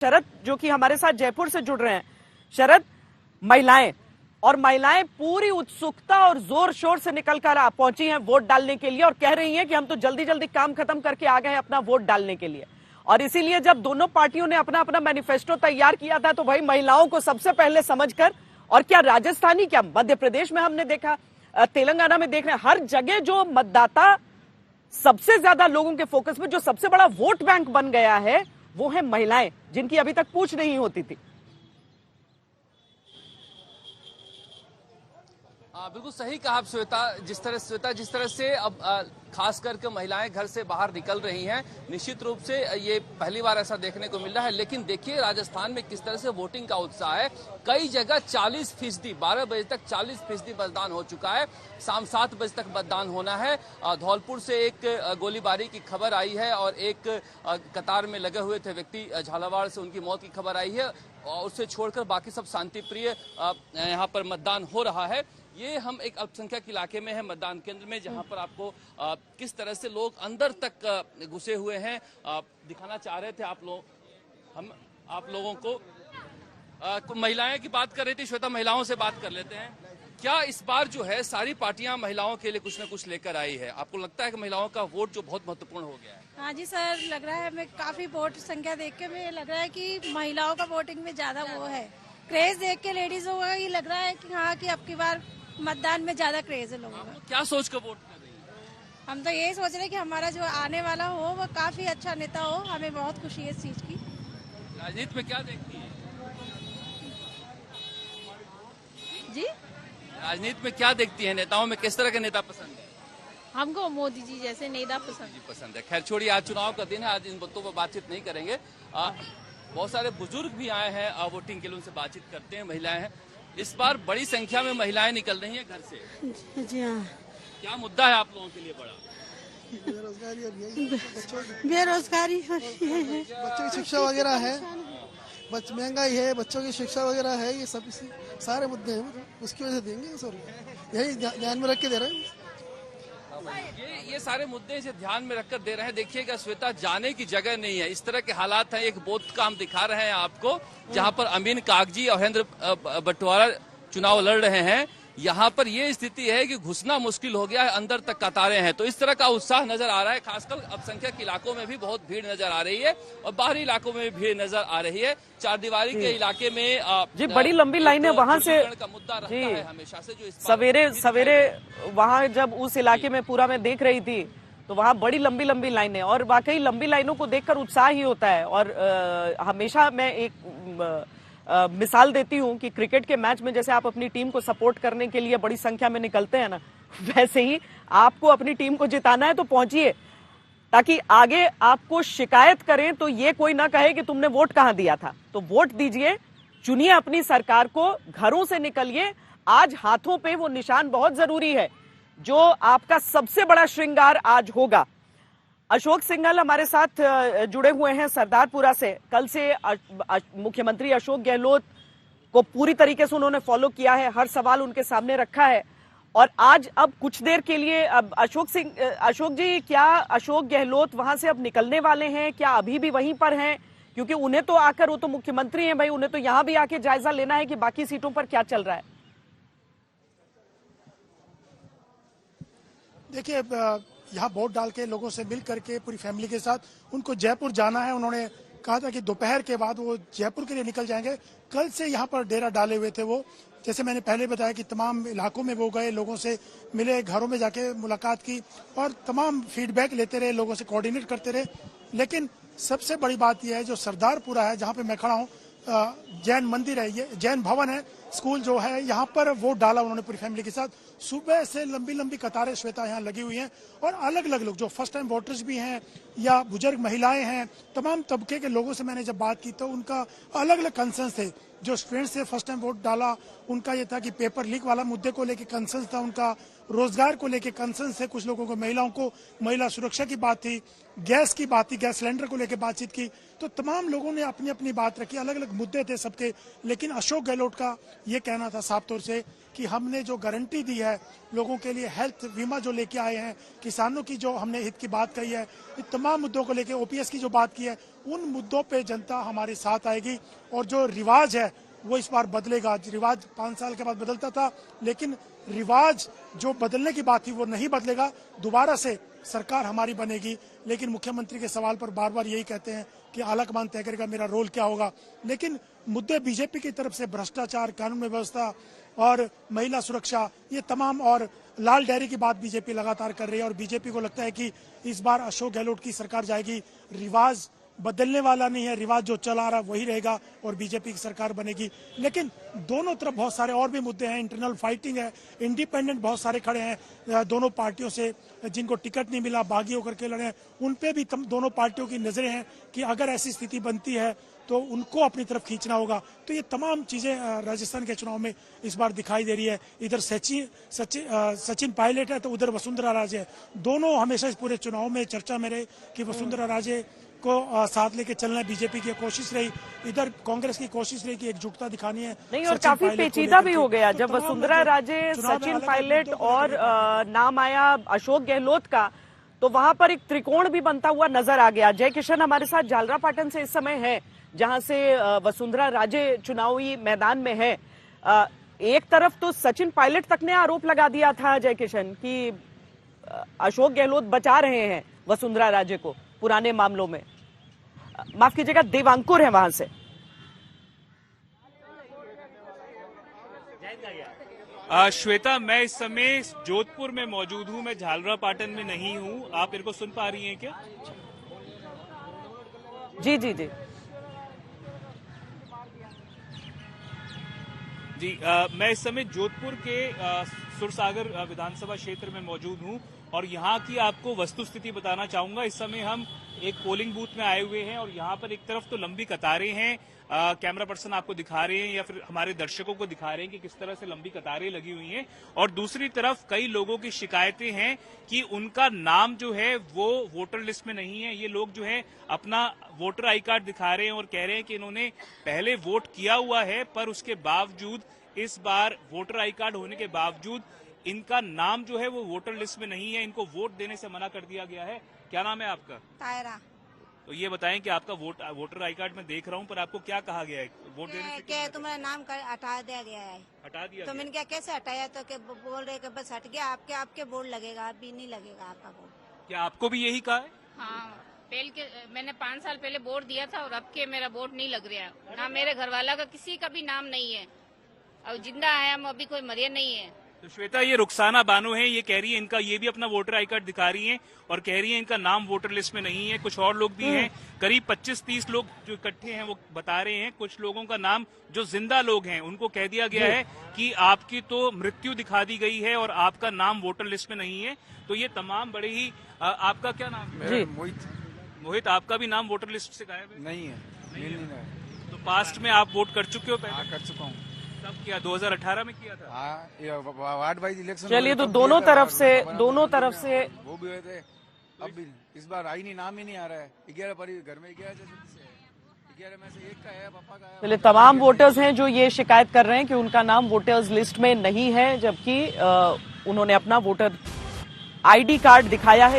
शरद जो कि हमारे साथ जयपुर से जुड़ रहे हैं। शरद, महिलाएं पूरी उत्सुकता और जोर शोर से निकल कर पहुंची हैं वोट डालने के लिए और कह रही हैं कि हम तो जल्दी जल्दी काम खत्म करके आ गए हैं अपना वोट डालने के लिए। और इसीलिए जब दोनों पार्टियों ने अपना अपना मैनिफेस्टो तैयार किया था तो भाई महिलाओं को सबसे पहले समझकर, और क्या राजस्थानी, क्या मध्य प्रदेश में हमने देखा, तेलंगाना में देख रहे हैं, हर जगह जो मतदाता सबसे ज्यादा लोगों के फोकस में, जो सबसे बड़ा वोट बैंक बन गया है, वो है महिलाएं, जिनकी अभी तक पूछ नहीं होती थी। बिल्कुल सही कहा आप श्वेता। जिस तरह से अब खास करके महिलाएं घर से बाहर निकल रही हैं, निश्चित रूप से ये पहली बार ऐसा देखने को मिल रहा है। लेकिन देखिए राजस्थान में किस तरह से वोटिंग का उत्साह है। कई जगह 40%, 12 बजे तक 40% मतदान हो चुका है। शाम 7 बजे तक मतदान होना है। धौलपुर से एक गोलीबारी की खबर आई है और एक कतार में लगे हुए थे व्यक्ति, झालावाड़ से उनकी मौत की खबर आई है। और उससे छोड़कर बाकी सब शांतिप्रिय यहाँ पर मतदान हो रहा है। ये हम एक अल्पसंख्यक इलाके में है, मतदान केंद्र में, जहां पर आपको किस तरह से लोग अंदर तक घुसे हुए हैं दिखाना चाह रहे थे आप लोगों को। महिलाएं की बात कर रही थी श्वेता, महिलाओं से बात कर लेते हैं। क्या इस बार जो है सारी पार्टियां महिलाओं के लिए कुछ न कुछ लेकर आई है? आपको लगता है कि महिलाओं का वोट जो बहुत महत्वपूर्ण हो गया है? हाँ जी सर, लग रहा है हमें काफी वोट संख्या देख के हमें लग रहा है कि महिलाओं का वोटिंग में ज्यादा वो है। क्रेज देख के लेडीजों का ये लग रहा है कि हाँ कि अब की बार मतदान में ज्यादा क्रेज है लोगों का। क्या सोच कर वोट कर रही है? हम तो यही सोच रहे हैं कि हमारा जो आने वाला हो वो काफी अच्छा नेता हो। हमें बहुत खुशी है इस चीज की। राजनीति में क्या देखती है जी? राजनीति में क्या देखती है? नेताओं में किस तरह के नेता पसंद है? हमको मोदी जी जैसे नेता पसंद है। खैर छोड़िए, आज चुनाव का दिन है, आज इन मुद्दों पर बातचीत नहीं करेंगे। बहुत सारे बुजुर्ग भी आए हैं वोटिंग के लिए, उनसे बातचीत करते हैं। महिलाएं हैं, इस बार बड़ी संख्या में महिलाएं निकल रही हैं घर से। जी हाँ। क्या मुद्दा है आप लोगों के लिए बड़ा? बेरोजगारी, बच्चों की शिक्षा वगैरह है, महंगाई है, बच्चों की शिक्षा वगैरह है, ये सब सारे मुद्दे हैं, उसकी वजह से देंगे सर, यही ध्यान में रख के दे रहे हैं। ये सारे मुद्दे इसे ध्यान में रखकर दे रहे हैं। देखिएगा श्वेता, जाने की जगह नहीं है, इस तरह के हालात हैं। एक बोध का हम दिखा रहे हैं आपको, जहां पर अमीन कागजी और हरेंद्र बंटवारा चुनाव लड़ रहे हैं। यहाँ पर ये स्थिति है कि घुसना मुश्किल हो गया है, अंदर तक कतारें हैं। तो इस तरह का उत्साह नजर आ रहा है। खासकर अल्पसंख्यक इलाकों में भी बहुत भीड़ नजर आ रही है और बाहरी इलाकों में भी भीड़ नजर आ रही है। चारदीवारी के इलाके में जी बड़ी लंबी लाइनें वहां से का मुद्दा रहता है हमेशा से। जो सवेरे वहां जब उस इलाके में पूरा मैं देख रही थी तो वहां बड़ी लंबी लंबी लाइनें, और वाकई लंबी लाइनों को देखकर उत्साह ही होता है। और हमेशा मैं एक मिसाल देती हूं कि क्रिकेट के मैच में जैसे आप अपनी टीम को सपोर्ट करने के लिए बड़ी संख्या में निकलते हैं ना, वैसे ही आपको अपनी टीम को जिताना है तो पहुंचिए, ताकि आगे आपको शिकायत करें तो ये कोई ना कहे कि तुमने वोट कहां दिया था। तो वोट दीजिए, चुनिए अपनी सरकार को, घरों से निकलिए। आज हाथों पे वो निशान बहुत जरूरी है जो आपका सबसे बड़ा श्रृंगार आज होगा। अशोक सिंघल हमारे साथ जुड़े हुए हैं सरदारपुरा से। कल से मुख्यमंत्री अशोक गहलोत को पूरी तरीके से उन्होंने फॉलो किया है, हर सवाल उनके सामने रखा है। और आज अब कुछ देर के लिए अब अशोक जी, क्या अशोक गहलोत वहां से अब निकलने वाले हैं? क्या अभी भी वहीं पर हैं? क्योंकि उन्हें तो आकर, वो तो मुख्यमंत्री हैं भाई, उन्हें तो यहां भी आके जायजा लेना है कि बाकी सीटों पर क्या चल रहा है। देखिए, यहाँ वोट डाल के लोगों से मिल करके पूरी फैमिली के साथ उनको जयपुर जाना है। उन्होंने कहा था कि दोपहर के बाद वो जयपुर के लिए निकल जाएंगे। कल से यहाँ पर डेरा डाले हुए थे वो। जैसे मैंने पहले बताया कि तमाम इलाकों में वो गए, लोगों से मिले, घरों में जाके मुलाकात की और तमाम फीडबैक लेते रहे, लोगों से कोऑर्डिनेट करते रहे। लेकिन सबसे बड़ी बात यह है, जो सरदारपुरा है जहाँ पे मैं खड़ा हूँ, जैन मंदिर है, ये जैन भवन है, स्कूल जो है, यहाँ पर वोट डाला उन्होंने पूरी फैमिली के साथ। सुबह से लंबी लंबी कतारें श्वेता यहाँ लगी हुई हैं और अलग अलग लोग, जो फर्स्ट टाइम वोटर्स भी हैं या बुजुर्ग महिलाएं हैं, तमाम तबके के लोगों से मैंने जब बात की तो उनका अलग अलग कंसर्न थे। जो स्टूडेंट्स से फर्स्ट टाइम वोट डाला, उनका ये था कि पेपर लीक वाला मुद्दे को लेकर कंसर्न था उनका। रोजगार को लेके कंसर्न है कुछ लोगों को, महिलाओं को महिला सुरक्षा की बात थी, गैस की बात थी, गैस सिलेंडर को लेकर बातचीत की। तो तमाम लोगों ने अपनी अपनी बात रखी, अलग अलग मुद्दे थे सबके। लेकिन अशोक गहलोत का ये कहना था साफ तौर से कि हमने जो गारंटी दी है लोगों के लिए, हेल्थ बीमा जो लेके आए हैं, किसानों की जो हमने हित की बात कही है, इन तमाम मुद्दों को लेके ओपीएस की जो बात की है, उन मुद्दों पे जनता हमारे साथ आएगी। और जो रिवाज है वो इस बार बदलेगा। रिवाज 5 साल के बाद बदलता था, लेकिन रिवाज जो बदलने की बात थी वो नहीं बदलेगा। दोबारा से सरकार हमारी बनेगी। लेकिन मुख्यमंत्री के सवाल पर बार बार यही कहते हैं कि आलाकमान तय करेगा मेरा रोल क्या होगा। लेकिन मुद्दे बीजेपी की तरफ से भ्रष्टाचार, कानून व्यवस्था और महिला सुरक्षा, ये तमाम, और लाल डेयरी की बात बीजेपी लगातार कर रही है। और बीजेपी को लगता है कि इस बार अशोक गहलोत की सरकार जाएगी। रिवाज बदलने वाला नहीं है, रिवाज जो चला आ रहा वही रहेगा और बीजेपी की सरकार बनेगी। लेकिन दोनों तरफ बहुत सारे और भी मुद्दे हैं, इंटरनल फाइटिंग है, इंडिपेंडेंट बहुत सारे खड़े हैं दोनों पार्टियों से, जिनको टिकट नहीं मिला, बागी होकर के लड़े हैं, उन पे भी दोनों पार्टियों की नजरें हैं कि अगर ऐसी स्थिति बनती है तो उनको अपनी तरफ खींचना होगा। तो ये तमाम चीजें राजस्थान के चुनाव में इस बार दिखाई दे रही है। इधर सचिन पायलट है तो उधर वसुंधरा राजे है। दोनों हमेशा इस पूरे चुनाव में चर्चा में रहे कि वसुंधरा राजे को साथ लेके चलना बीजेपी की कोशिश रही, इधर कांग्रेस की कोशिश रही कि एकजुटता दिखानी है। नहीं, और काफी पेचीदा भी हो गया जब वसुंधरा राजे, सचिन पायलट और नाम आया अशोक गहलोत का, तो वहां पर एक त्रिकोण भी बनता हुआ नजर आ गया। जय किशन हमारे साथ झालरापाटन से इस समय है, जहां से वसुंधरा राजे चुनावी मैदान में है। एक तरफ तो सचिन पायलट तक ने आरोप लगा दिया था जय किशन कि अशोक गहलोत बचा रहे हैं वसुंधरा राजे को पुराने मामलों में। माफ कीजिएगा, देवांकुर है वहां से। श्वेता, मैं इस समय जोधपुर में मौजूद हूं, मैं झालरापाटन में नहीं हूं। आप मेरे को सुन पा रही हैं क्या? जी जी जी जी, मैं इस समय जोधपुर के सुरसागर विधानसभा क्षेत्र में मौजूद हूं और यहाँ की आपको वस्तुस्थिति बताना चाहूंगा। इस समय हम एक पोलिंग बूथ में आए हुए हैं और यहाँ पर एक तरफ तो लंबी कतारें हैं, कैमरा पर्सन आपको दिखा रहे हैं या फिर हमारे दर्शकों को दिखा रहे हैं कि किस तरह से लंबी कतारें लगी हुई हैं, और दूसरी तरफ कई लोगों की शिकायतें हैं कि उनका नाम जो है वो वोटर लिस्ट में नहीं है। ये लोग जो है अपना वोटर आई कार्ड दिखा रहे हैं और कह रहे हैं कि इन्होंने पहले वोट किया हुआ है, पर उसके बावजूद इस बार वोटर आई कार्ड होने के बावजूद इनका नाम जो है वो वोटर लिस्ट में नहीं है, इनको वोट देने से मना कर दिया गया है। क्या नाम है आपका? तायरा। तो ये बताएं कि आपका वोटर आई कार्ड में देख रहा हूँ, पर आपको क्या कहा गया है वोट देने से? क्या तुम्हारा नाम हटा दिया गया है? हटा दिया तो मैंने क्या कैसे हटाया? तो क्या बोल रहे कि बस हट गया, आपके बोर्ड लगेगा, अभी नहीं लगेगा आपका बोर्ड। क्या आपको भी यही कहा है? हाँ, मैंने 5 साल पहले वोट दिया था और अब के मेरा वोट नहीं लग रहा, ना मेरे घर वाला का किसी का भी नाम नहीं है, और जिंदा है हम, अभी कोई मरिया नहीं है। तो श्वेता, ये रुखसाना बानो है, ये कह रही है इनका ये भी अपना वोटर आई कार्ड दिखा रही हैं और कह रही है इनका नाम वोटर लिस्ट में नहीं है। कुछ और लोग भी हैं, करीब 25-30 लोग जो इकट्ठे हैं वो बता रहे हैं। कुछ लोगों का नाम जो जिंदा लोग हैं उनको कह दिया गया है कि आपकी तो मृत्यु दिखा दी गई है और आपका नाम वोटर लिस्ट में नहीं है। तो ये तमाम बड़े ही आपका क्या नाम है? मोहित, आपका भी नाम वोटर लिस्ट से गायब है? नहीं है। तो पास्ट में आप वोट कर चुके हो पहले? हाँ, कर चुका हूँ। तब क्या 2018 में किया था? हाँ, ये वार्ड वाइज इलेक्शन। चलिए, तो दोनों तरफ से वो भी हुए थे। अब भी इस बार आई नहीं, नाम ही नहीं आ रहा है। 11 घर में 11 में से एक का है, पापा का है। चलिए, तमाम वोटर्स हैं जो ये शिकायत कर रहे हैं कि उनका नाम वोटर्स लिस्ट में नहीं है, जबकि उन्होंने अपना वोटर आईडी कार्ड दिखाया है।